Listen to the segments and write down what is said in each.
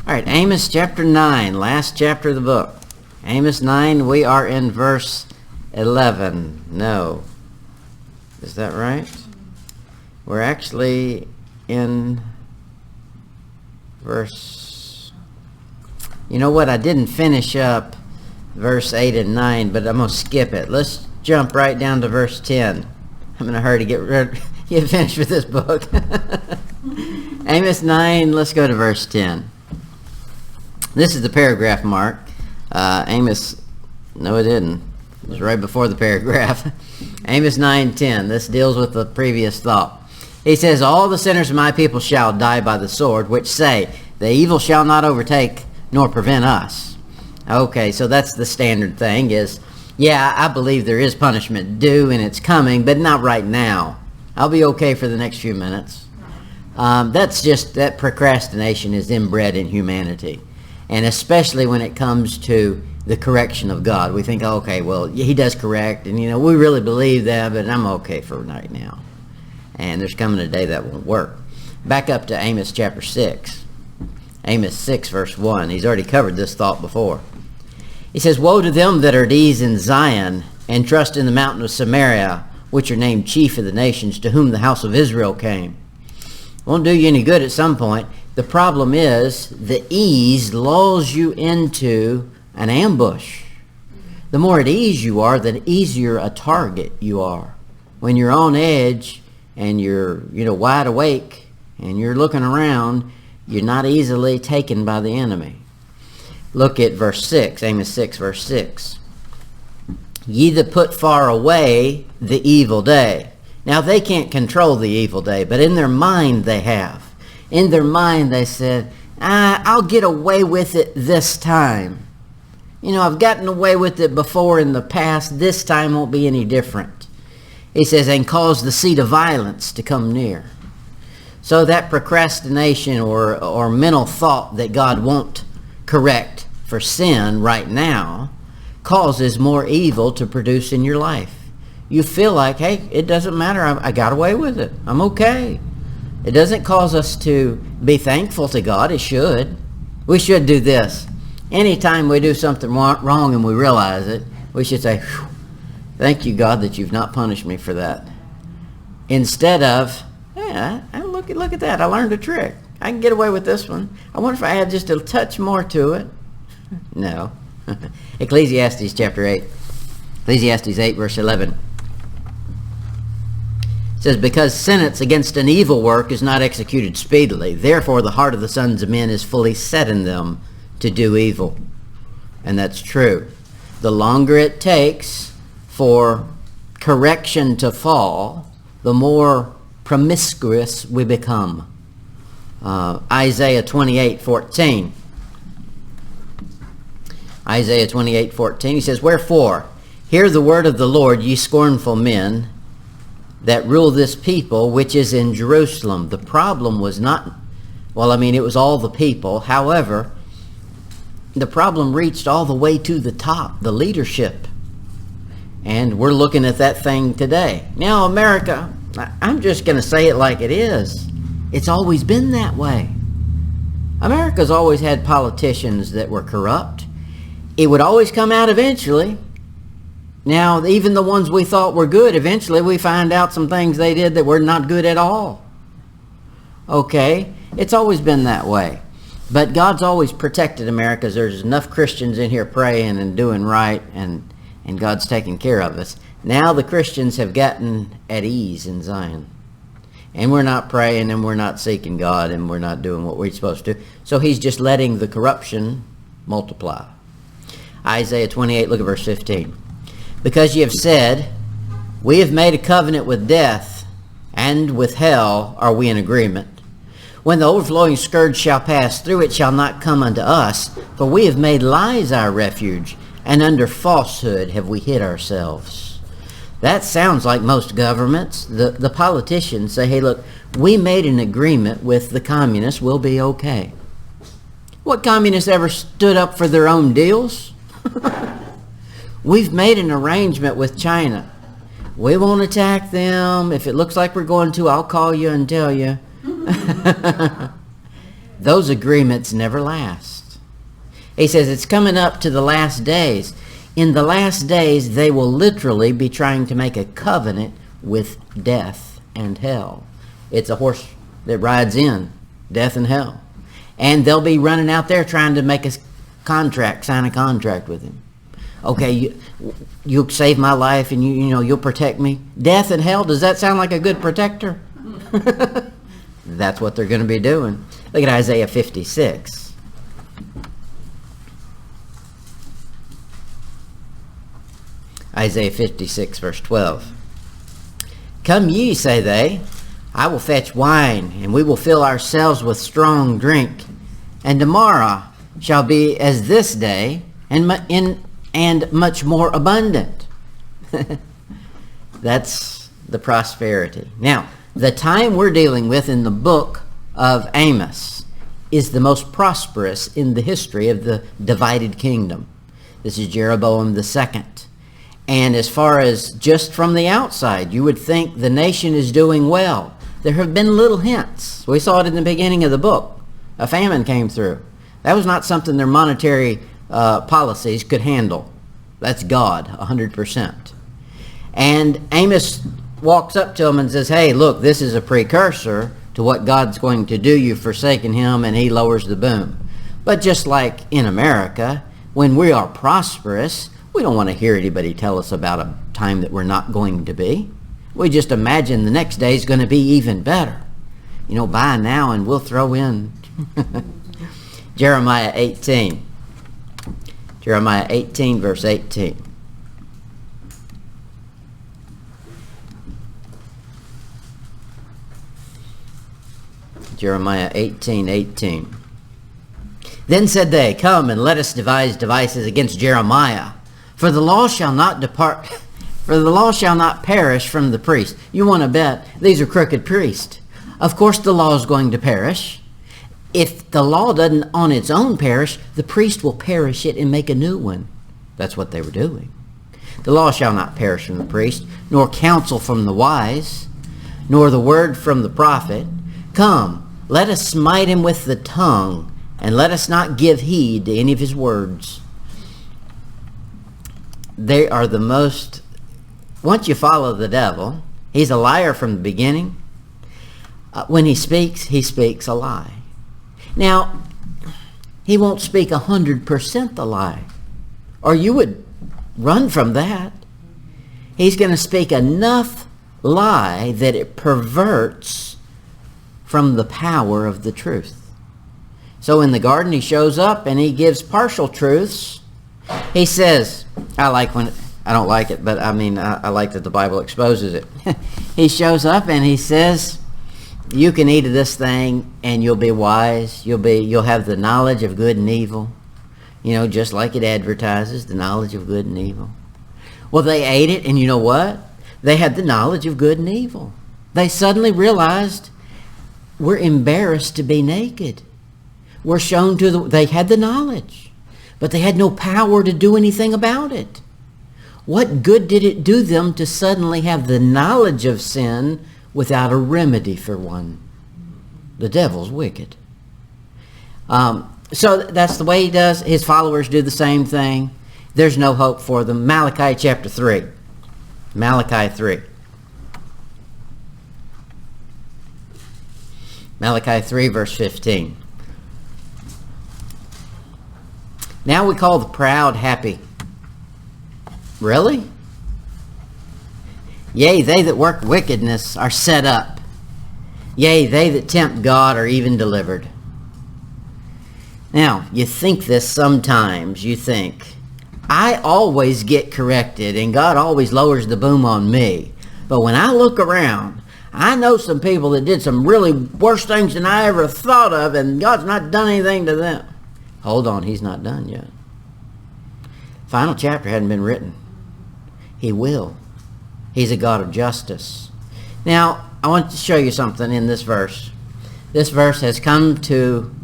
All right, Amos chapter 9, last chapter of the book. Amos 9, we are in verse 11. No. Is that right? We're actually in verse... You know what? I didn't finish up verse 8 and 9, but I'm going to skip it. Let's jump right down to verse 10. I'm in a hurry to get finished with this book. Amos 9, let's go to verse 10. This is the paragraph mark. Amos, no it didn't. It was right before the paragraph. Amos 9:10. This deals with the previous thought. He says, all the sinners of my people shall die by the sword, which say, the evil shall not overtake nor prevent us. Okay, so that's the standard thing is, yeah, I believe there is punishment due and it's coming, but not right now. I'll be okay for the next few minutes. That's just, that procrastination is inbred in humanity. And especially when it comes to the correction of God. We think, okay, well, he does correct, and, we really believe that, but I'm okay for right now. And there's coming a day that won't work. Back up to Amos chapter 6. Amos 6, verse 1. He's already covered this thought before. He says, woe to them that are at ease in Zion, and trust in the mountain of Samaria, which are named chief of the nations, to whom the house of Israel came. Won't do you any good at some point. The problem is the ease lulls you into an ambush. The more at ease you are, the easier a target you are. When you're on edge and you're wide awake and you're looking around, you're not easily taken by the enemy. Look at verse 6, Amos 6, verse 6. Ye that put far away the evil day. Now they can't control the evil day, but in their mind they have. In their mind they said, I'll get away with it this time. I've gotten away with it before in the past. This time won't be any different. He says, and cause the seed of violence to come near. So that procrastination or mental thought that God won't correct for sin right now causes more evil to produce in your life. You feel like, hey, it doesn't matter. I got away with it. I'm okay. It doesn't cause us to be thankful to God. It should. We should do this. Anytime we do something wrong and we realize it, we should say, thank you, God, that you've not punished me for that. Instead of, look at that. I learned a trick. I can get away with this one. I wonder if I had just a touch more to it. No. Ecclesiastes chapter 8. Ecclesiastes 8, verse 11. It says, because sentence against an evil work is not executed speedily, therefore the heart of the sons of men is fully set in them to do evil. And that's true. The longer it takes for correction to fall, the more promiscuous we become. Isaiah 28:14. Isaiah 28:14, he says, wherefore, hear the word of the Lord, ye scornful men, that rule this people which is in Jerusalem. The problem was not, it was all the people. However, the problem reached all the way to the top, the leadership. And we're looking at that thing today. Now, America, I'm just going to say it like it is. It's always been that way. America's always had politicians that were corrupt. It would always come out eventually. Now, even the ones we thought were good, eventually we find out some things they did that were not good at all. Okay? It's always been that way. But God's always protected America. There's enough Christians in here praying and doing right, and God's taking care of us. Now the Christians have gotten at ease in Zion. And we're not praying, and we're not seeking God, and we're not doing what we're supposed to. So he's just letting the corruption multiply. Isaiah 28, look at verse 15. Because ye have said, we have made a covenant with death, and with hell are we in agreement. When the overflowing scourge shall pass through, it shall not come unto us, for we have made lies our refuge, and under falsehood have we hid ourselves. That sounds like most governments. The politicians say, hey, look, we made an agreement with the communists, we'll be okay. What communists ever stood up for their own deals? We've made an arrangement with China. We won't attack them. If it looks like we're going to, I'll call you and tell you. those agreements never last. He says it's coming up to the last days. In the last days, they will literally be trying to make a covenant with death and hell. It's a horse that rides in death and hell. And they'll be running out there trying to make a contract, sign a contract with him. Okay, you'll save my life and you'll protect me. Death and hell, does that sound like a good protector? That's what they're going to be doing. Look at Isaiah 56. Isaiah 56, verse 12. Come ye, say they, I will fetch wine, and we will fill ourselves with strong drink. And tomorrow shall be as this day, and much more abundant. That's the prosperity. Now, the time we're dealing with in the book of Amos is the most prosperous in the history of the divided kingdom. This is Jeroboam the second. And as far as just from the outside, you would think the nation is doing well. There have been little hints. We saw it in the beginning of the book. A famine came through. That was not something their monetary policies could handle. That's God, 100%. And Amos walks up to him and says, hey, look, this is a precursor to what God's going to do. You've forsaken him, and he lowers the boom. But just like in America, when we are prosperous, we don't want to hear anybody tell us about a time that we're not going to be. We just imagine the next day is going to be even better. Buy now and we'll throw in. Jeremiah 18. Jeremiah 18, verse 18. Jeremiah 18, 18. Then said they, come and let us devise devices against Jeremiah. For the law shall not depart, for the law shall not perish from the priest. You want to bet these are crooked priests. Of course the law is going to perish. If the law doesn't on its own perish, the priest will perish it and make a new one. That's what they were doing. The law shall not perish from the priest, nor counsel from the wise, nor the word from the prophet. Come, let us smite him with the tongue, and let us not give heed to any of his words. They are the most... Once you follow the devil, he's a liar from the beginning. When he speaks a lie. Now, he won't speak 100% the lie, or you would run from that. He's going to speak enough lie that it perverts from the power of the truth. So in the garden, he shows up and he gives partial truths. He says, I don't like it, but I like that the Bible exposes it. He shows up and he says, you can eat of this thing and you'll be wise. You'll have the knowledge of good and evil. Just like it advertises, the knowledge of good and evil. Well, they ate it, and you know what? They had the knowledge of good and evil. They suddenly realized, we're embarrassed to be naked. We're shown they had the knowledge, but they had no power to do anything about it. What good did it do them to suddenly have the knowledge of sin without a remedy for one? The devil's wicked. So that's the way he does. His followers do the same thing. There's no hope for them. Malachi chapter 3. Malachi 3. Malachi 3, verse 15. Now we call the proud happy. Really? Yea, they that work wickedness are set up. Yea, they that tempt God are even delivered. Now, you think this sometimes. You think, I always get corrected and God always lowers the boom on me. But when I look around, I know some people that did some really worse things than I ever thought of, and God's not done anything to them. Hold on, he's not done yet. Final chapter hadn't been written. He will. He's a God of justice. Now, I want to show you something in this verse. This verse has come to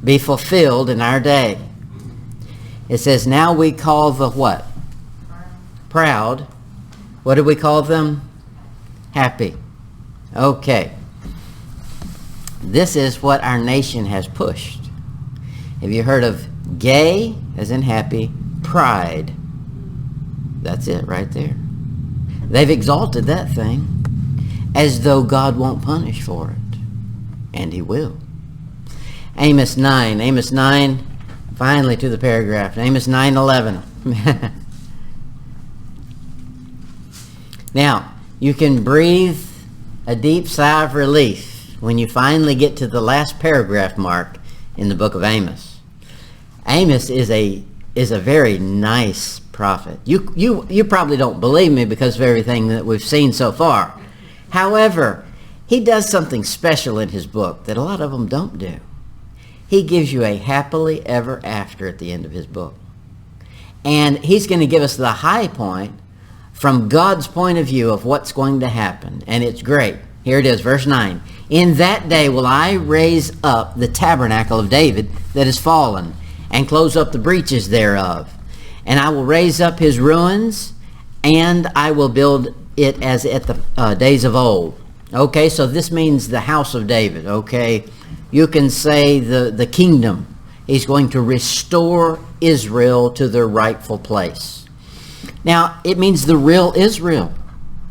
be fulfilled in our day. It says, now we call the what? Proud. What do we call them? Happy. Okay. This is what our nation has pushed. Have you heard of gay, as in happy, pride? That's it right there. They've exalted that thing as though God won't punish for it. And he will. Amos 9, finally to the paragraph. Amos 9:11. Now, you can breathe a deep sigh of relief when you finally get to the last paragraph mark in the book of Amos. Amos is a very nice prophet. You probably don't believe me because of everything that we've seen so far. However, he does something special in his book that a lot of them don't do. He gives you a happily ever after at the end of his book. And he's going to give us the high point from God's point of view of what's going to happen. And it's great. Here it is, verse 9. In that day will I raise up the tabernacle of David that is fallen, and close up the breaches thereof. And I will raise up his ruins, and I will build it as at the days of old. Okay, so this means the house of David. Okay, you can say the kingdom. He's going to restore Israel to their rightful place. Now, it means the real Israel.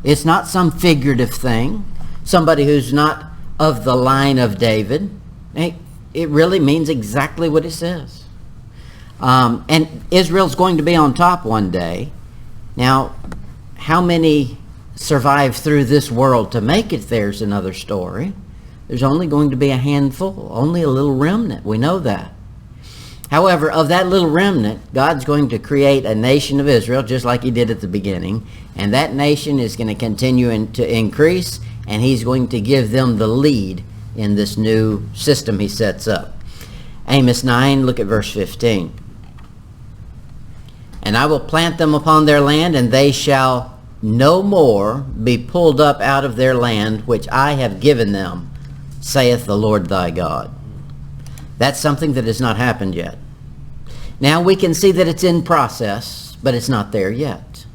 It's not some figurative thing, somebody who's not of the line of David. It really means exactly what it says. And Israel's going to be on top one day. Now, how many survive through this world to make it there's another story. There's only going to be a handful, only a little remnant. We know that. However, of that little remnant, God's going to create a nation of Israel, just like he did at the beginning. And that nation is going to continue to increase, and he's going to give them the lead in this new system he sets up. Amos 9, look at verse 15. And I will plant them upon their land, and they shall no more be pulled up out of their land, which I have given them, saith the Lord thy God. That's something that has not happened yet. Now we can see that it's in process, but it's not there yet.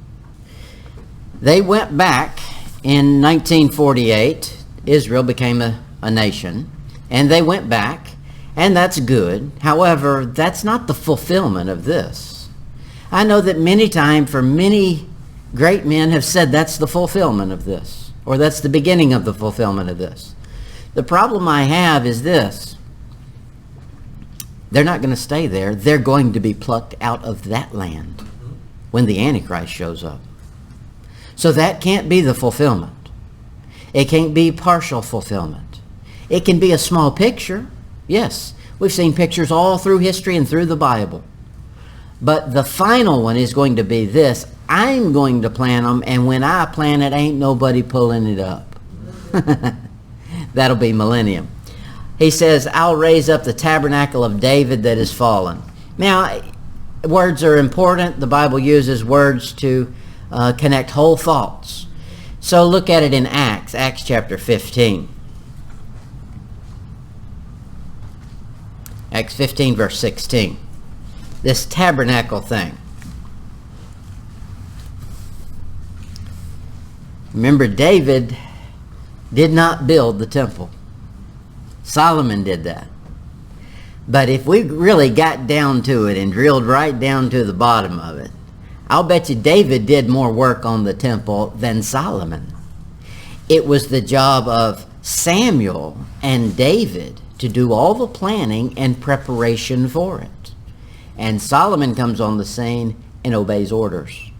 They went back in 1948. Israel became a nation, and they went back, and that's good. However, that's not the fulfillment of this. I know that many times, for many great men have said that's the fulfillment of this, or that's the beginning of the fulfillment of this. The problem I have is this. They're not going to stay there. They're going to be plucked out of that land when the Antichrist shows up. So that can't be the fulfillment. It can't be partial fulfillment. It can be a small picture. Yes, we've seen pictures all through history and through the Bible. But the final one is going to be this. I'm going to plant them, and when I plant it, ain't nobody pulling it up. That'll be millennium. He says, I'll raise up the tabernacle of David that is fallen. Now, words are important. The Bible uses words to connect whole thoughts. So look at it in Acts chapter 15. Acts 15, verse 16. This tabernacle thing. Remember, David did not build the temple. Solomon did that. But if we really got down to it and drilled right down to the bottom of it, I'll bet you David did more work on the temple than Solomon. It was the job of Samuel and David to do all the planning and preparation for it. And Solomon comes on the scene and obeys orders.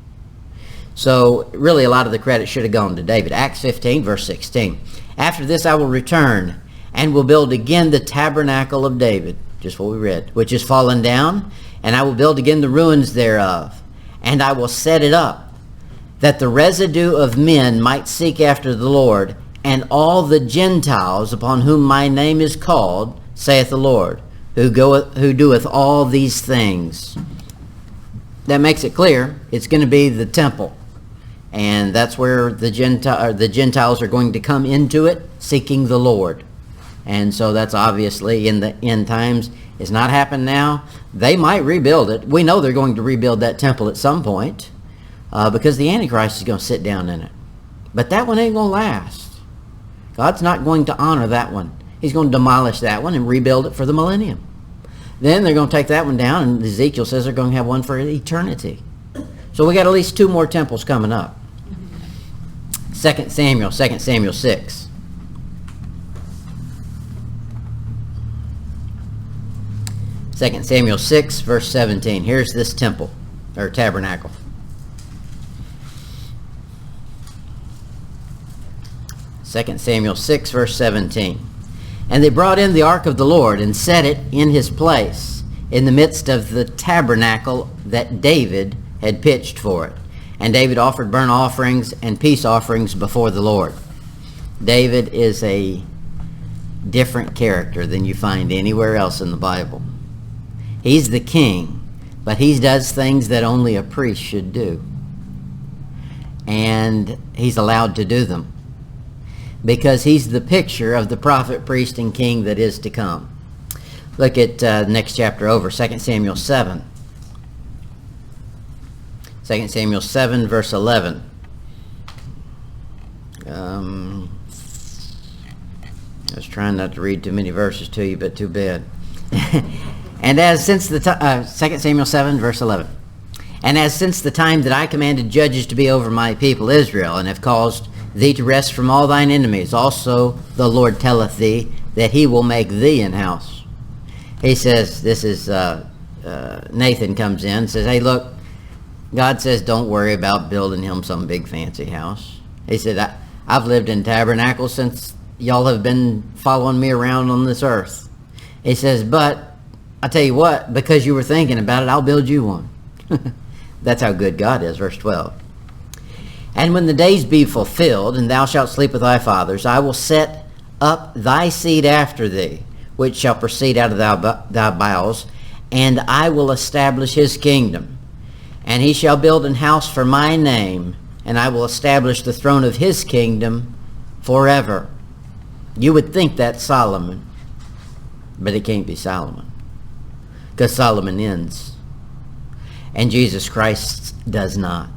So really a lot of the credit should have gone to David. Acts 15, verse 16. After this I will return and will build again the tabernacle of David, just what we read, which is fallen down, and I will build again the ruins thereof, and I will set it up, that the residue of men might seek after the Lord, and all the Gentiles upon whom my name is called, saith the Lord, who doeth all these things. That makes it clear it's going to be the temple. And that's where the Gentiles are going to come into it, seeking the Lord. And so that's obviously in the end times. It's not happened now. They might rebuild it. We know they're going to rebuild that temple at some point because the Antichrist is going to sit down in it. But that one ain't going to last. God's not going to honor that one. He's going to demolish that one and rebuild it for the millennium. Then they're going to take that one down, and Ezekiel says they're going to have one for eternity. So we got at least 2 more temples coming up. 2 Samuel 6. Second Samuel 6, verse 17. Here's this temple, or tabernacle. Second Samuel 6, verse 17. And they brought in the ark of the Lord and set it in his place in the midst of the tabernacle that David had pitched for it. And David offered burnt offerings and peace offerings before the Lord. David is a different character than you find anywhere else in the Bible. He's the king, but he does things that only a priest should do. And he's allowed to do them because he's the picture of the prophet, priest, and king that is to come. Look at the next chapter over, 2 Samuel 7. 2 Samuel 7, verse 11. I was trying not to read too many verses to you, but too bad. And as since the 2 Samuel 7, verse 11. And as since the time that I commanded judges to be over my people Israel, and have caused thee to rest from all thine enemies, also the Lord telleth thee that he will make thee an house. He says, this is, Nathan comes in and says, hey, look, God says don't worry about building him some big fancy house. He said, I've lived in tabernacles since y'all have been following me around on this earth. He says, but I tell you what, because you were thinking about it, I'll build you one. That's how good God is, verse 12. And when the days be fulfilled, and thou shalt sleep with thy fathers, I will set up thy seed after thee, which shall proceed out of thy bowels, and I will establish his kingdom. And he shall build an house for my name, and I will establish the throne of his kingdom forever. You would think that's Solomon, but it can't be Solomon, because Solomon ends, and Jesus Christ does not.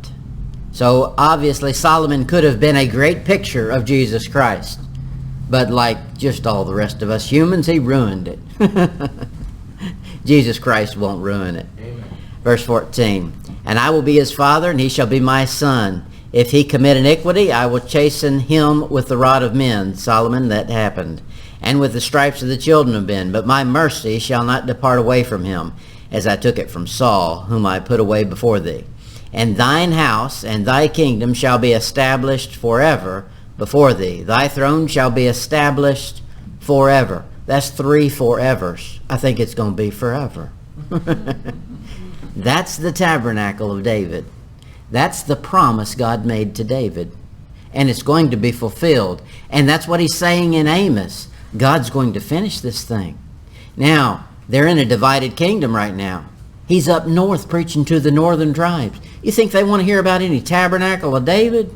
So obviously Solomon could have been a great picture of Jesus Christ, but like just all the rest of us humans, he ruined it. Jesus Christ won't ruin it. Amen. Verse 14, and I will be his father, and he shall be my son. If he commit iniquity, I will chasten him with the rod of men. Solomon, that happened. And with the stripes of the children of men. But my mercy shall not depart away from him, as I took it from Saul, whom I put away before thee. And thine house and thy kingdom shall be established forever before thee. Thy throne shall be established forever. That's 3 forevers. I think it's going to be forever. That's the tabernacle of David. That's the promise God made to David. And it's going to be fulfilled. And that's what he's saying in Amos. God's going to finish this thing. Now, they're in a divided kingdom right now. He's up north preaching to the northern tribes. You think they want to hear about any tabernacle of David?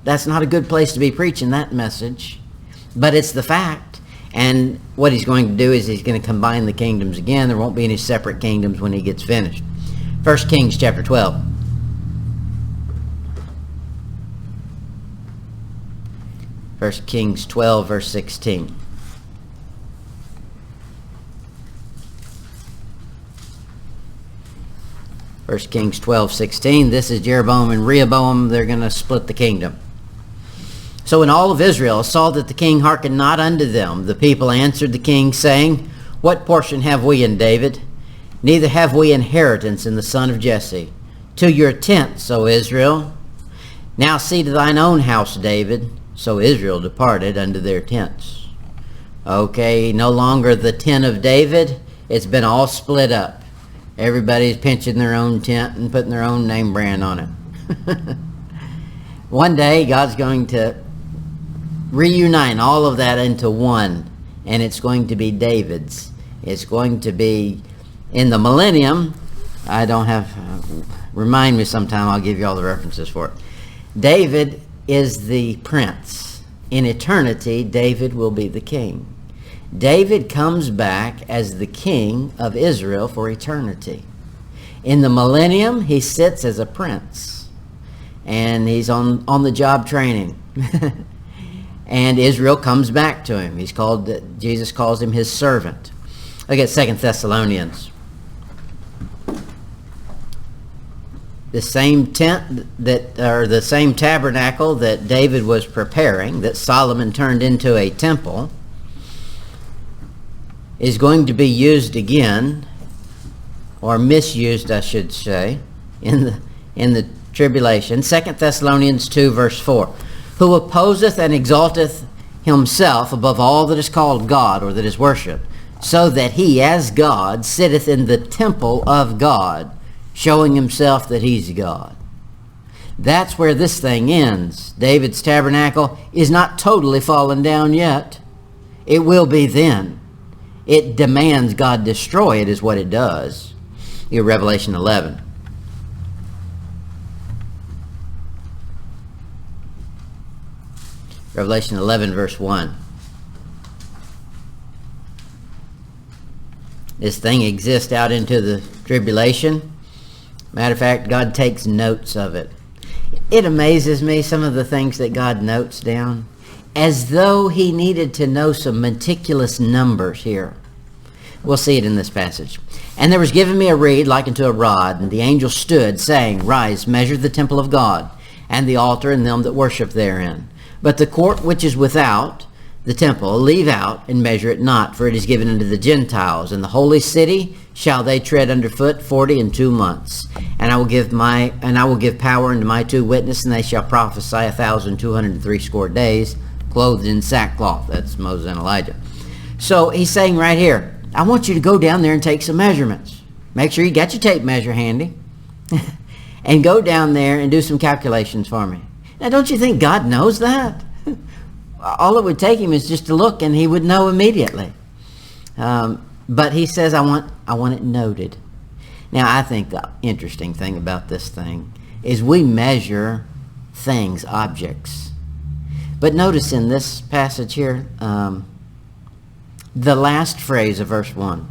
That's not a good place to be preaching that message. But it's the fact. And what he's going to do is he's going to combine the kingdoms again. There won't be any separate kingdoms when he gets finished. 1 Kings chapter 12. 1 Kings 12, verse 16. 1 Kings 12, 16. This is Jeroboam and Rehoboam. They're going to split the kingdom. So when all of Israel saw that the king hearkened not unto them, the people answered the king, saying, What portion have we in David? Neither have we inheritance in the son of Jesse. To your tents, O Israel. Now see to thine own house, David. So Israel departed unto their tents. Okay, no longer the tent of David. It's been all split up. Everybody's pinching their own tent and putting their own name brand on it. One day, God's going to reunite all of that into one, and it's going to be David's. It's going to be in the millennium. I don't have... remind me sometime, I'll give you all the references for it. David is the prince. In eternity, David will be the king. David comes back as the king of Israel for eternity. In the millennium, he sits as a prince. And he's on the job training. and Israel comes back to him. Jesus calls him his servant. Look at 2 Thessalonians. The same the same tabernacle that David was preparing, that Solomon turned into a temple, is going to be used again, or misused, I should say, in the tribulation. 2 Thessalonians 2, verse 4. Who opposeth and exalteth himself above all that is called God, or that is worshipped, so that he, as God, sitteth in the temple of God, showing himself that he's God. That's where this thing ends. David's tabernacle is not totally fallen down yet. It will be then. It demands God destroy it, is what it does. Here, Revelation 11. Revelation 11, verse 1. This thing exists out into the tribulation. Matter of fact, God takes notes of it. It amazes me, some of the things that God notes down, as though he needed to know some meticulous numbers here. We'll see it in this passage. And there was given me a reed like unto a rod, and the angel stood, saying, Rise, measure the temple of God, and the altar, and them that worship therein. But the court which is without the temple leave out, and measure it not, for it is given unto the Gentiles, and the holy city shall they tread under foot 42 months. And I will give power unto my 2 witnesses, and they shall prophesy 1,260 days, clothed in sackcloth. That's Moses and Elijah. So he's saying right here, I want you to go down there and take some measurements. Make sure you got your tape measure handy, and go down there and do some calculations for me. Now, don't you think God knows that? All it would take him is just to look, and he would know immediately. But he says, I want it noted. Now, I think the interesting thing about this thing is we measure things, objects. But notice in this passage here, the last phrase of verse 1,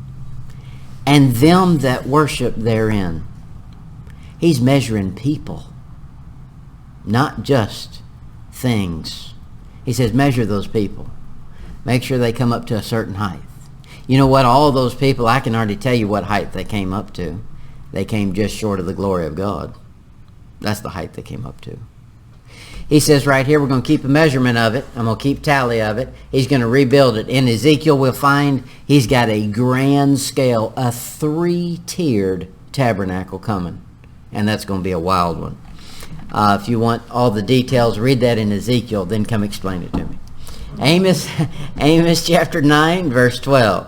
and them that worship therein. He's measuring people, not just things. He says, measure those people. Make sure they come up to a certain height. You know what? All those people, I can already tell you what height they came up to. They came just short of the glory of God. That's the height they came up to. He says right here, we're going to keep a measurement of it. I'm going to keep tally of it. He's going to rebuild it. In Ezekiel, we'll find he's got a grand scale, a 3-tiered tabernacle coming. And that's going to be a wild one. If you want all the details, read that in Ezekiel, then come explain it to me. Amos chapter 9, verse 12.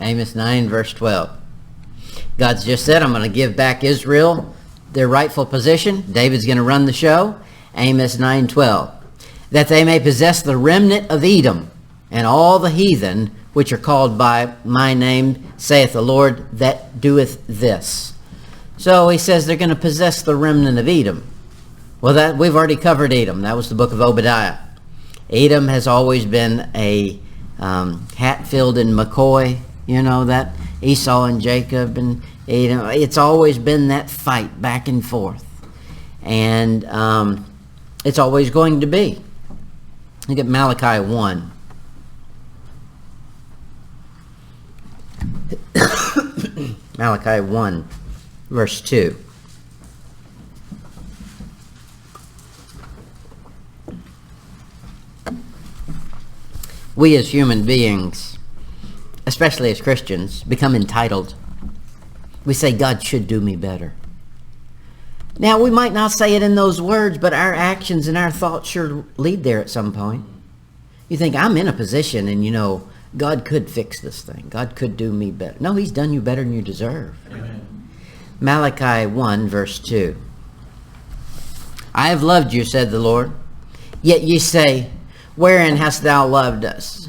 Amos 9, verse 12. God's just said, I'm going to give back Israel their rightful position. David's going to run the show. Amos 9:12. That they may possess the remnant of Edom and all the heathen which are called by my name, saith the Lord, that doeth this. So he says they're going to possess the remnant of Edom. Well, that we've already covered Edom. That was the book of Obadiah. Edom has always been a Hatfield and McCoy, you know, that Esau and Jacob and Edom. It's always been that fight back and forth. And it's always going to be. Look at Malachi 1. Malachi 1, verse 2. We as human beings, especially as Christians, become entitled. We say, God should do me better. Now, we might not say it in those words, but our actions and our thoughts sure lead there at some point. You think, I'm in a position and, you know, God could fix this thing. God could do me better. No, he's done you better than you deserve. Amen. Malachi 1, verse 2. I have loved you, said the Lord. Yet ye say, wherein hast thou loved us?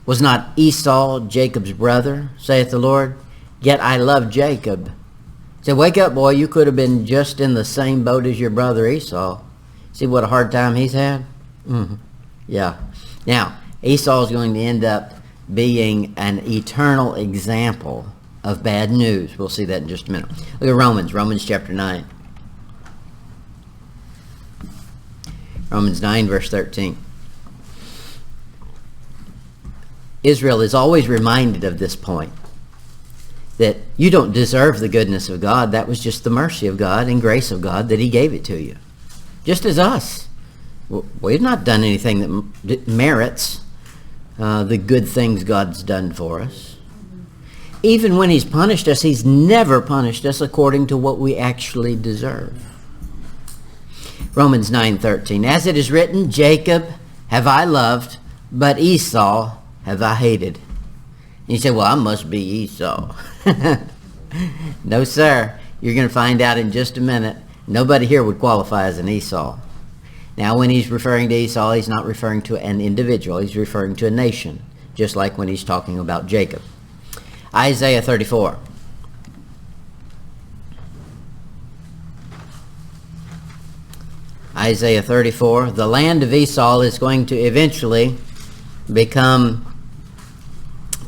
Was not Esau Jacob's brother, saith the Lord? Yet I loved Jacob. So wake up, boy, you could have been just in the same boat as your brother Esau. See what a hard time he's had? Mm-hmm. Yeah. Now, Esau is going to end up being an eternal example of bad news. We'll see that in just a minute. Look at Romans chapter 9. Romans 9, verse 13. Israel is always reminded of this point, that you don't deserve the goodness of God. That was just the mercy of God and grace of God that he gave it to you. Just as us. We've not done anything that merits the good things God's done for us. Even when he's punished us, he's never punished us according to what we actually deserve. Romans 9:13. As it is written, Jacob have I loved, but Esau have I hated. And you say, well, I must be Esau. No, sir. You're going to find out in just a minute. Nobody here would qualify as an Esau. Now, when he's referring to Esau, he's not referring to an individual. He's referring to a nation, just like when he's talking about Jacob. Isaiah 34. Isaiah 34. The land of Esau is going to eventually become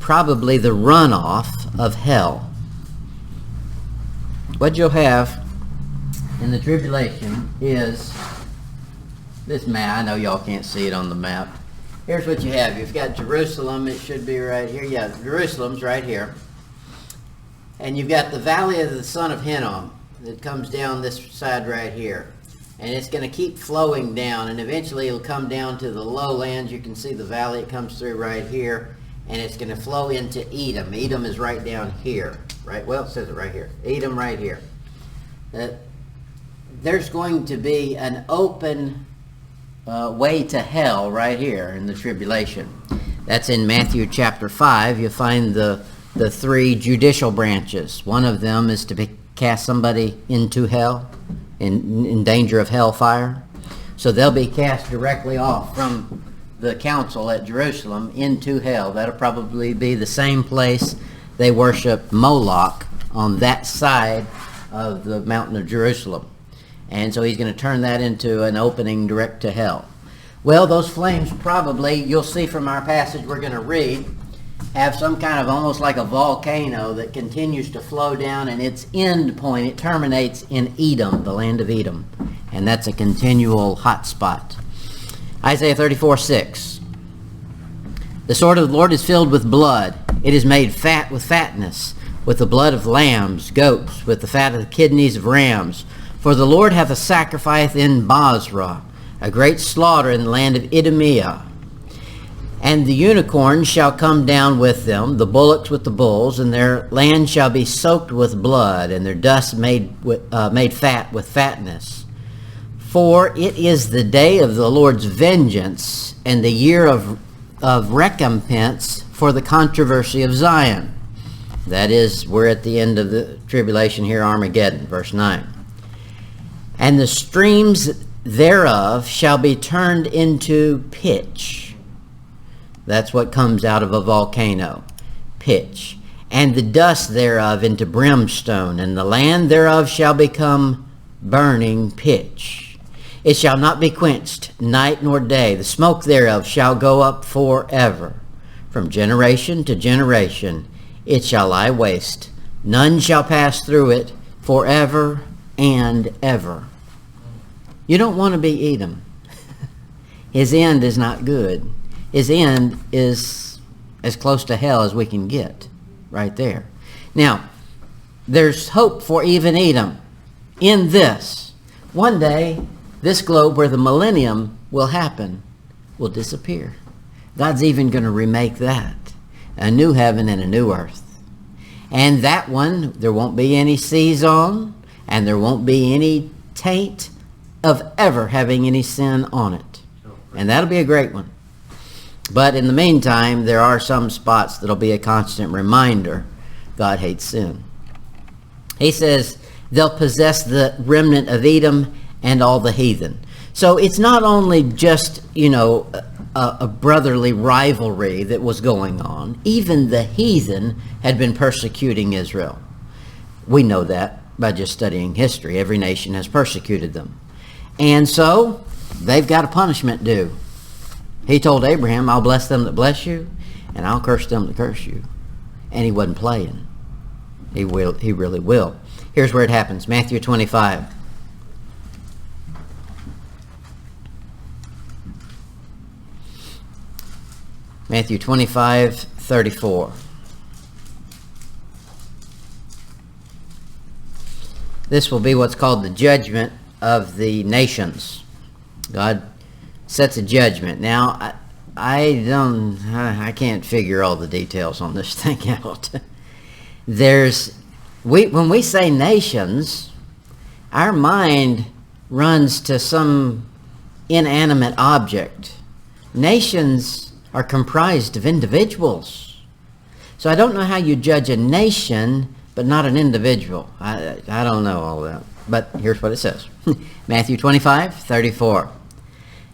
probably the runoff of hell. What you'll have in the tribulation is this map. I know y'all can't see it on the map. Here's what you have. You've got Jerusalem. It should be right here. Yeah, Jerusalem's right here. And you've got the valley of the son of Hinnom that comes down this side right here. And it's going to keep flowing down, and eventually it'll come down to the lowlands. You can see the valley. It comes through right here, and it's going to flow into Edom. Edom is right down here, right? Well, it says it right here. Edom right here. There's going to be an open way to hell right here in the tribulation. That's in Matthew chapter 5. You'll find the three judicial branches. One of them is to cast somebody into hell, in danger of hellfire. So they'll be cast directly off from the council at Jerusalem into hell. That'll probably be the same place they worship Moloch on that side of the mountain of Jerusalem. And so he's going to turn that into an opening direct to hell. Well, those flames probably, you'll see from our passage we're going to read, have some kind of almost like a volcano that continues to flow down, and its end point, it terminates in Edom, the land of Edom. And that's a continual hot spot. Isaiah 34:6. The sword of the Lord is filled with blood. It is made fat with fatness, with the blood of lambs, goats, with the fat of the kidneys of rams. For the Lord hath a sacrifice in Bozrah, a great slaughter in the land of Idumea. And the unicorns shall come down with them, the bullocks with the bulls, and their land shall be soaked with blood, and their dust made fat with fatness. For it is the day of the Lord's vengeance, and the year of recompense for the controversy of Zion. That is, we're at the end of the tribulation here, Armageddon, verse 9. And the streams thereof shall be turned into pitch. That's what comes out of a volcano, pitch. And the dust thereof into brimstone, and the land thereof shall become burning pitch. It shall not be quenched night nor day. The smoke thereof shall go up forever. From generation to generation it shall lie waste. None shall pass through it forever and ever. You don't want to be Edom. His end is not good. His end is as close to hell as we can get, right there. Now, there's hope for even Edom in this. One day, this globe where the millennium will happen will disappear. God's even going to remake that. A new heaven and a new earth. And that one, there won't be any seas on, and there won't be any taint of ever having any sin on it. And that'll be a great one. But in the meantime, there are some spots that'll be a constant reminder God hates sin. He says they'll possess the remnant of Edom and all the heathen. So it's not only just, a brotherly rivalry that was going on. Even the heathen had been persecuting Israel. We know that by just studying history. Every nation has persecuted them. And so they've got a punishment due. He told Abraham, I'll bless them that bless you, and I'll curse them that curse you. And he wasn't playing. He really will. Here's where it happens. Matthew 25. Matthew 25:34. This will be what's called the judgment of the nations. God sets a judgment. Now, I can't figure all the details on this thing out. When we say nations, our mind runs to some inanimate object. Nations are comprised of individuals. So I don't know how you judge a nation but not an individual. I don't know all that. But here's what it says. Matthew 25:34.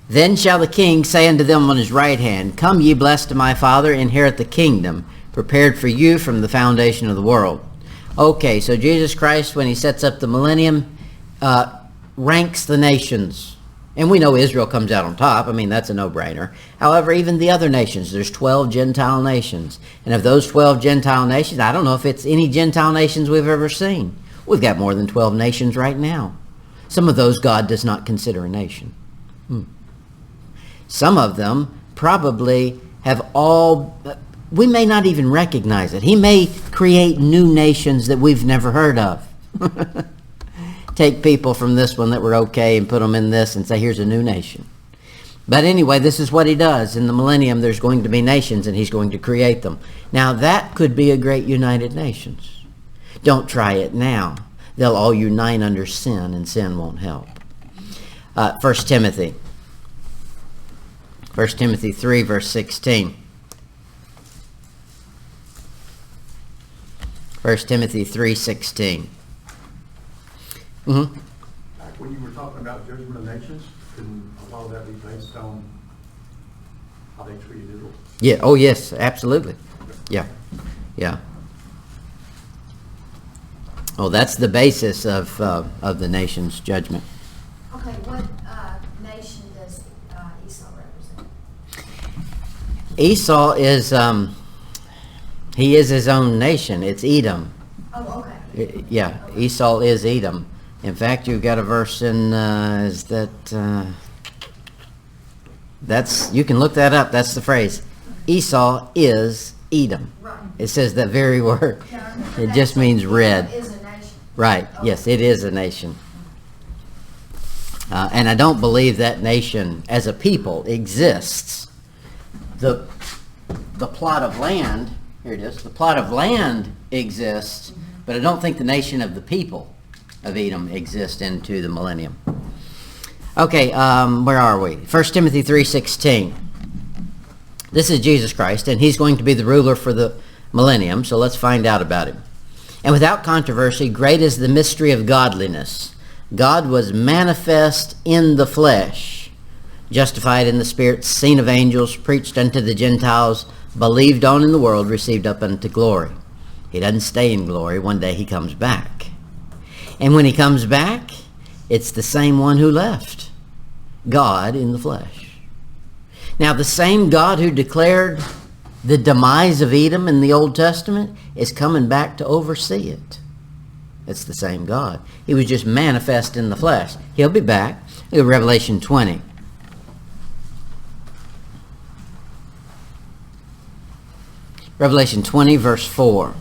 Then shall the king say unto them on his right hand, Come ye blessed of my Father, inherit the kingdom, prepared for you from the foundation of the world. Okay, so Jesus Christ, when he sets up the millennium, ranks the nations. And we know Israel comes out on top. I mean, that's a no-brainer. However, even the other nations, there's 12 Gentile nations. And of those 12 Gentile nations, I don't know if it's any Gentile nations we've ever seen. We've got more than 12 nations right now. Some of those God does not consider a nation. Some of them probably have we may not even recognize it. He may create new nations that we've never heard of. Take people from this one that were okay and put them in this and say, here's a new nation. But anyway, this is what he does. In the millennium, there's going to be nations, and he's going to create them. Now, that could be a great United Nations. Don't try it now. They'll all unite under sin, and sin won't help. 1 Timothy 3, verse 16. 1 Timothy 3:16. Back when you were talking about judgment of nations, couldn't a lot of that be based on how they treated Israel? Yeah. Oh, yes. Absolutely. Yeah. Yeah. Oh, that's the basis of the nation's judgment. Okay. What nation does Esau represent? Esau is he is his own nation. It's Edom. Oh, okay. Yeah. Esau is Edom. In fact, you've got a verse in, you can look that up. That's the phrase. Esau is Edom. Right. It says that very word. Yeah, It just means red. Edom is a nation. Right. Okay. Yes, it is a nation. And I don't believe that nation as a people exists. The plot of land, here it is, the plot of land exists, but I don't think the nation of the people of Edom exist into the millennium. Okay, where are we? 1 Timothy 3:16. This is Jesus Christ, and he's going to be the ruler for the millennium, so let's find out about him. And without controversy, great is the mystery of godliness. God was manifest in the flesh, justified in the spirit, seen of angels, preached unto the Gentiles, believed on in the world, received up unto glory. He doesn't stay in glory. One day he comes back. And when he comes back, it's the same one who left, God in the flesh. Now, the same God who declared the demise of Edom in the Old Testament is coming back to oversee it. It's the same God. He was just manifest in the flesh. He'll be back. Look at Revelation 20. Revelation 20, verse 4.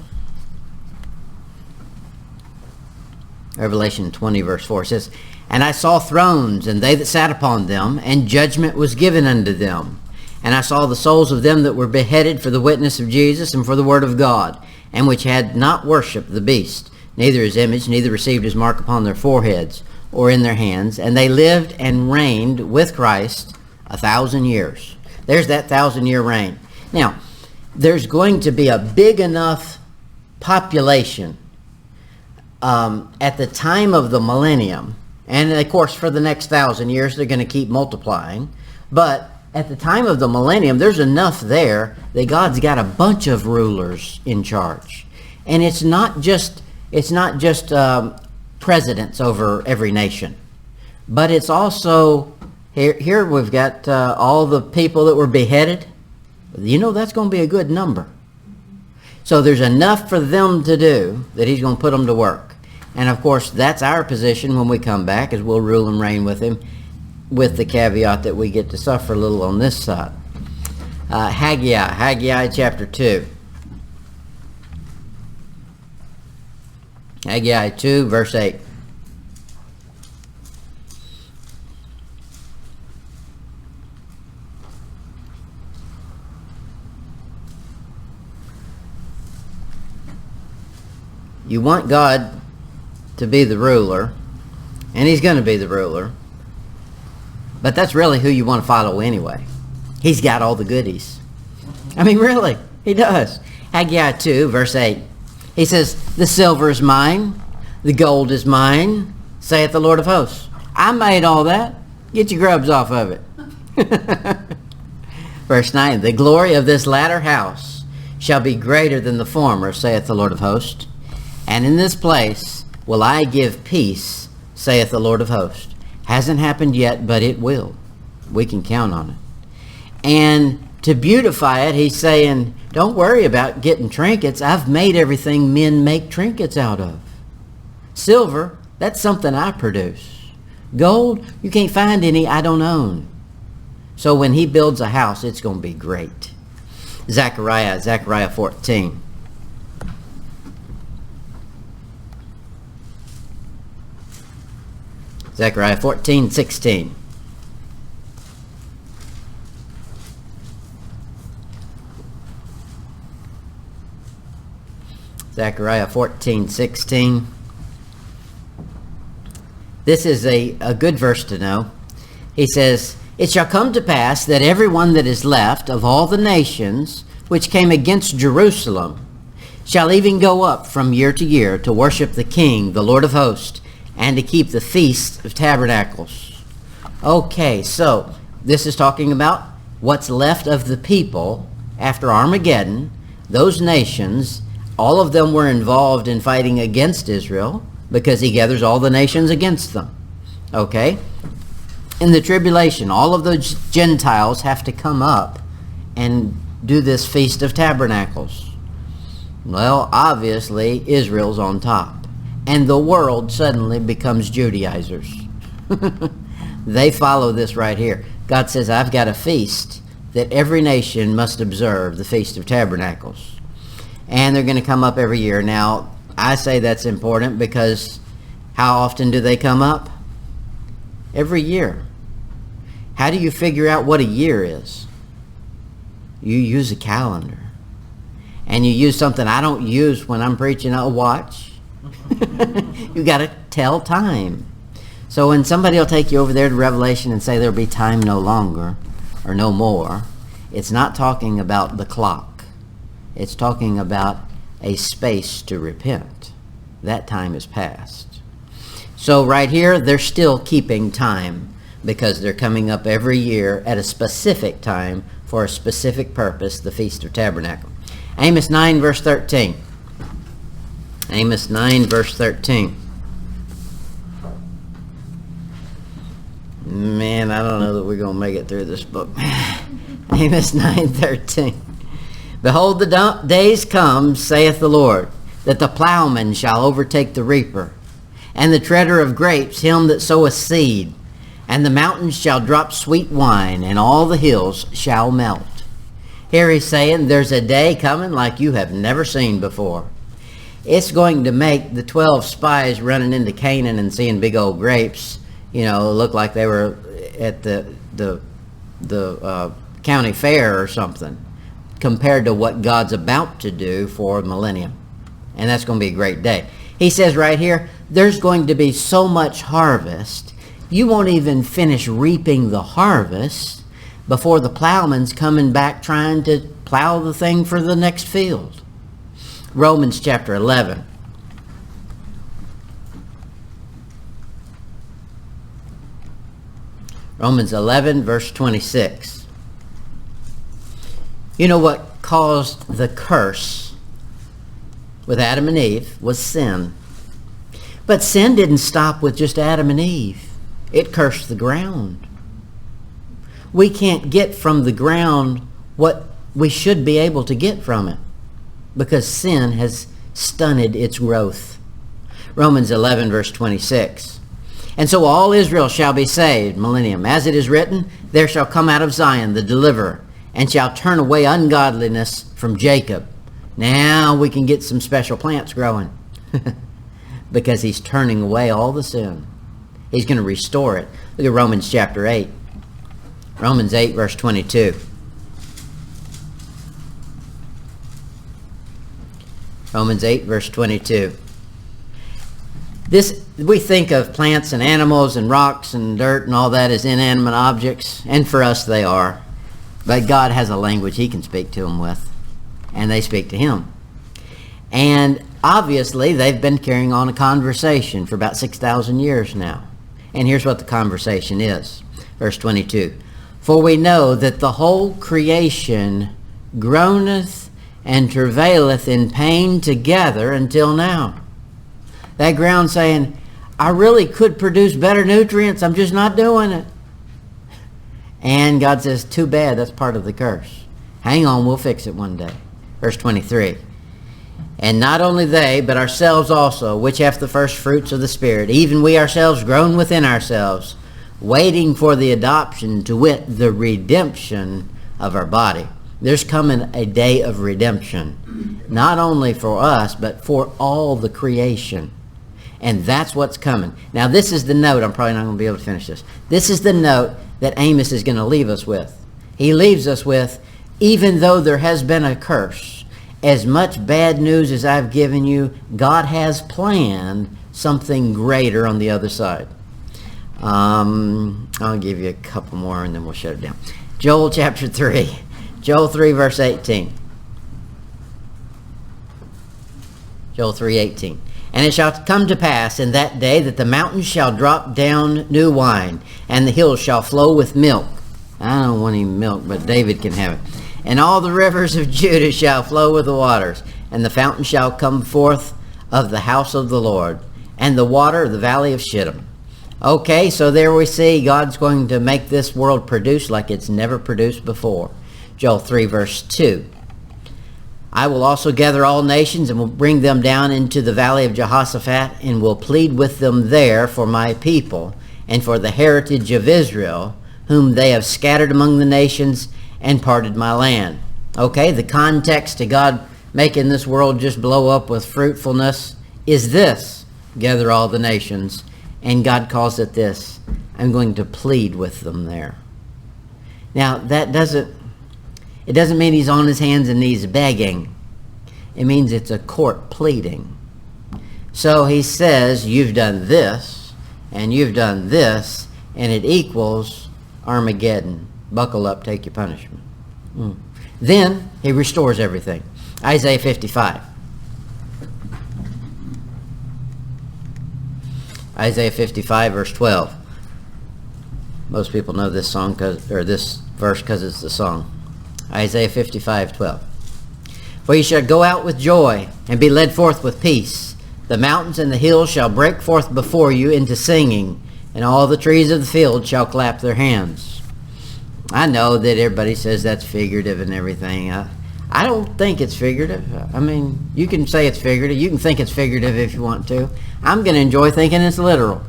Revelation 20, verse 4 says, And I saw thrones, and they that sat upon them, and judgment was given unto them. And I saw the souls of them that were beheaded for the witness of Jesus and for the word of God, and which had not worshipped the beast, neither his image, neither received his mark upon their foreheads or in their hands. And they lived and reigned with Christ 1,000 years. There's that 1,000-year reign. Now, there's going to be a big enough population at the time of the millennium, and of course for the next 1,000 years they're going to keep multiplying, but at the time of the millennium there's enough there that God's got a bunch of rulers in charge. And it's not just presidents over every nation, but it's also here we've got all the people that were beheaded. You know, that's going to be a good number. So there's enough for them to do that he's going to put them to work. And of course, that's our position when we come back, is we'll rule and reign with him, with the caveat that we get to suffer a little on this side. Haggai chapter 2. Haggai 2, verse 8. You want God to be the ruler, and he's going to be the ruler, but that's really who you want to follow anyway. He's got all the goodies. I mean, really, he does. Haggai 2, verse 8. He says, the silver is mine, the gold is mine, saith the Lord of hosts. I made all that. Get your grubs off of it. Verse 9, the glory of this latter house shall be greater than the former, saith the Lord of hosts. And in this place will I give peace, saith the Lord of hosts. Hasn't happened yet, but it will. We can count on it. And to beautify it, he's saying, don't worry about getting trinkets. I've made everything men make trinkets out of. Silver, that's something I produce. Gold, you can't find any I don't own. So when he builds a house, it's going to be great. Zechariah 14. Zechariah 14, 16. Zechariah 14, 16. This is a good verse to know. He says, it shall come to pass that everyone that is left of all the nations which came against Jerusalem shall even go up from year to year to worship the King, the Lord of hosts, and to keep the Feast of Tabernacles. Okay, so this is talking about what's left of the people after Armageddon. Those nations, all of them were involved in fighting against Israel because he gathers all the nations against them. Okay? In the tribulation, all of those Gentiles have to come up and do this Feast of Tabernacles. Well, obviously, Israel's on top. And the world suddenly becomes Judaizers. They follow this right here. God says, I've got a feast that every nation must observe, the Feast of Tabernacles. And they're going to come up every year. Now, I say that's important because how often do they come up? Every year. How do you figure out what a year is? You use a calendar. And you use something I don't use when I'm preaching a watch. You got to tell time. So when somebody will take you over there to Revelation and say there'll be time no longer or no more, it's not talking about the clock. It's talking about a space to repent. That time is past. So right here, they're still keeping time because they're coming up every year at a specific time for a specific purpose, the Feast of Tabernacle. Amos 9, verse 13. Amos 9, verse 13. Man, I don't know that we're going to make it through this book. Amos 9, 13. Behold, the days come, saith the Lord, that the plowman shall overtake the reaper, and the treader of grapes him that soweth seed. And the mountains shall drop sweet wine, and all the hills shall melt. Here he's saying there's a day coming like you have never seen before. It's going to make the 12 spies running into Canaan and seeing big old grapes, look like they were at the county fair or something, compared to what God's about to do for millennium. And that's going to be a great day. He says right here, there's going to be so much harvest, you won't even finish reaping the harvest before the plowman's coming back trying to plow the thing for the next field. Romans chapter 11. Romans 11, verse 26. You know what caused the curse with Adam and Eve was sin. But sin didn't stop with just Adam and Eve. It cursed the ground. We can't get from the ground what we should be able to get from it because sin has stunted its growth. Romans 11, verse 26. And so all Israel shall be saved, millennium. As it is written, there shall come out of Zion the deliverer, and shall turn away ungodliness from Jacob. Now we can get some special plants growing because he's turning away all the sin. He's going to restore it. Look at Romans chapter 8. Romans 8 verse 22. Romans 8 verse 22. This, we think of plants and animals and rocks and dirt and all that as inanimate objects, and for us they are. But God has a language he can speak to them with, and they speak to him. And obviously they've been carrying on a conversation for about 6,000 years now. And here's what the conversation is. Verse 22. For we know that the whole creation groaneth and travaileth in pain together until now. That ground saying, I really could produce better nutrients, I'm just not doing it. And God says, too bad, that's part of the curse. Hang on, we'll fix it one day. Verse 23. And not only they, but ourselves also, which have the first fruits of the Spirit, even we ourselves groan within ourselves, waiting for the adoption, to wit, the redemption of our body. There's coming a day of redemption, not only for us, but for all the creation. And that's what's coming. Now this is the note, I'm probably not going to be able to finish this. This is the note that Amos is going to leave us with. He leaves us with, even though there has been a curse, as much bad news as I've given you, God has planned something greater on the other side. I'll give you a couple more and then we'll shut it down. Joel chapter 3. Joel 3 verse 18. Joel 3:18. And it shall come to pass in that day that the mountains shall drop down new wine, and the hills shall flow with milk. I don't want any milk, but David can have it. And all the rivers of Judah shall flow with the waters, and the fountain shall come forth of the house of the Lord, and the water of the valley of Shittim. Okay, so there we see God's going to make this world produce like it's never produced before. Joel 3 verse 2. I will also gather all nations and will bring them down into the valley of Jehoshaphat, and will plead with them there for my people and for the heritage of Israel, whom they have scattered among the nations and parted my land. Okay, the context to God making this world just blow up with fruitfulness is this: gather all the nations. And God calls it this: I'm going to plead with them there. Now that doesn't mean he's on his hands and knees begging. It means it's a court pleading. So he says, you've done this, and you've done this, and it equals Armageddon. Buckle up, take your punishment. Then he restores everything. Isaiah 55. Isaiah 55 verse 12. Most people know this song this verse because it's the song. Isaiah 55:12. For ye shall go out with joy, and be led forth with peace. The mountains and the hills shall break forth before you into singing, and all the trees of the field shall clap their hands. I know that everybody says that's figurative and everything. I don't think it's figurative. I mean, you can say it's figurative. You can think it's figurative if you want to. I'm going to enjoy thinking it's literal.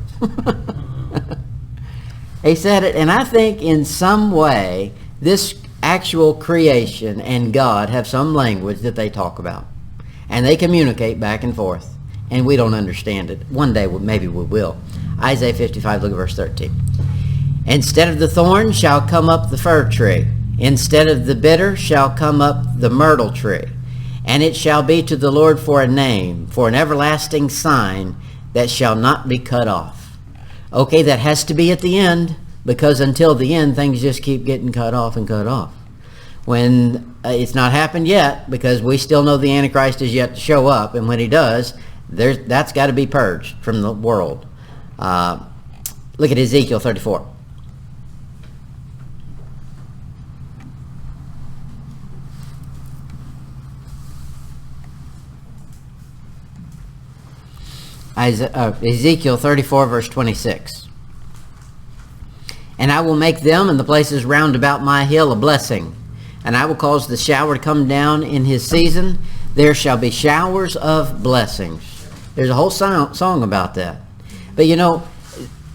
He said it, and I think in some way this actual creation and God have some language that they talk about, and they communicate back and forth, and we don't understand it. One day maybe we will. Isaiah 55, look at verse 13. Instead of the thorn shall come up the fir tree, instead of the bitter shall come up the myrtle tree, and it shall be to the Lord for a name, for an everlasting sign that shall not be cut off. Okay, that has to be at the end, because until the end, things just keep getting cut off and cut off. When it's not happened yet, because we still know the Antichrist is yet to show up, and when he does, that's got to be purged from the world. Look at Ezekiel 34. Ezekiel 34 verse 26. And I will make them and the places round about my hill a blessing, and I will cause the shower to come down in his season. There shall be showers of blessings. There's a whole song about that. But you know,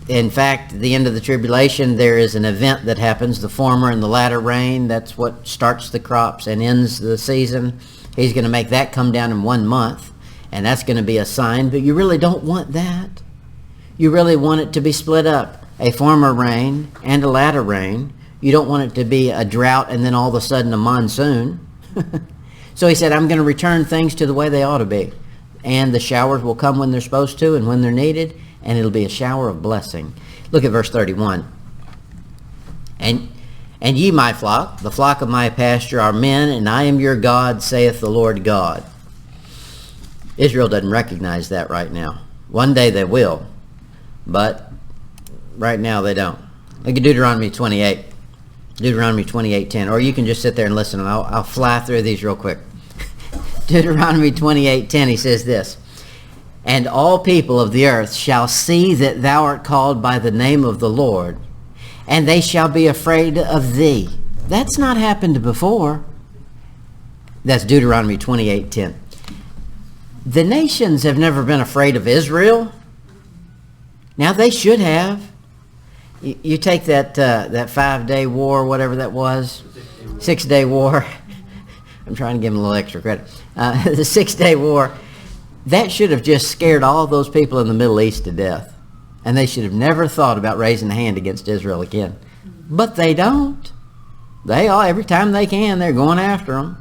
In fact, at the end of the tribulation, there is an event that happens, the former and the latter rain. That's what starts the crops and ends the season. He's going to make that come down in 1 month, and that's going to be a sign. But you really don't want that. You really want it to be split up, a former rain and a latter rain. You don't want it to be a drought and then all of a sudden a monsoon. So he said, I'm going to return things to the way they ought to be. And the showers will come when they're supposed to and when they're needed, and it'll be a shower of blessing. Look at verse 31. And ye, my flock, the flock of my pasture, are men, and I am your God, saith the Lord God. Israel doesn't recognize that right now. One day they will, but right now they don't. Look at Deuteronomy 28. Deuteronomy 28:10. Or you can just sit there and listen, and I'll fly through these real quick. Deuteronomy 28:10, he says this, and all people of the earth shall see that thou art called by the name of the Lord, and they shall be afraid of thee. That's not happened before. That's Deuteronomy 28:10. The nations have never been afraid of Israel. Now they should have. You take that 5-day war, whatever that was, 6-day war. I'm trying to give them a little extra credit. The 6-day war, that should have just scared all those people in the Middle East to death. And they should have never thought about raising a hand against Israel again. But they don't. They all, every time they can, they're going after them.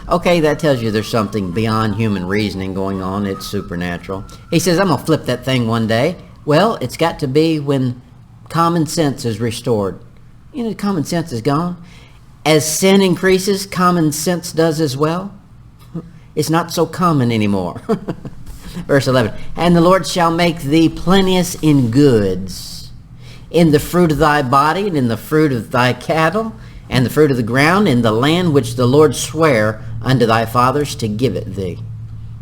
Okay, that tells you there's something beyond human reasoning going on. It's supernatural. He says, I'm going to flip that thing one day. Well, it's got to be when common sense is restored. You know, common sense is gone. As sin increases, common sense does as well. It's not so common anymore. Verse 11, and the Lord shall make thee plenteous in goods, in the fruit of thy body, and in the fruit of thy cattle, and the fruit of the ground, in the land which the Lord sware unto thy fathers to give it thee.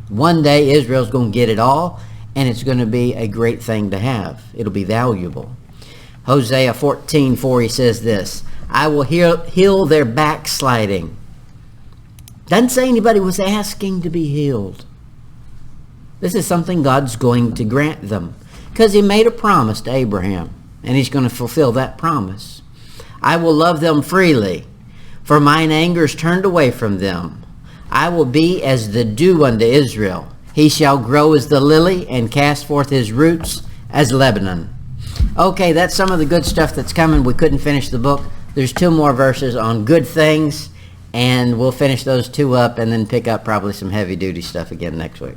One day Israel's going to get it all, and it's going to be a great thing to have. It'll be valuable. Hosea 14:4, he says this, I will heal their backsliding. Doesn't say anybody was asking to be healed. This is something God's going to grant them, because he made a promise to Abraham, and he's going to fulfill that promise. I will love them freely, for mine anger is turned away from them. I will be as the dew unto Israel. He shall grow as the lily and cast forth his roots as Lebanon. Okay, that's some of the good stuff that's coming. We couldn't finish the book. There's 2 more verses on good things, and we'll finish those 2 up and then pick up probably some heavy-duty stuff again next week.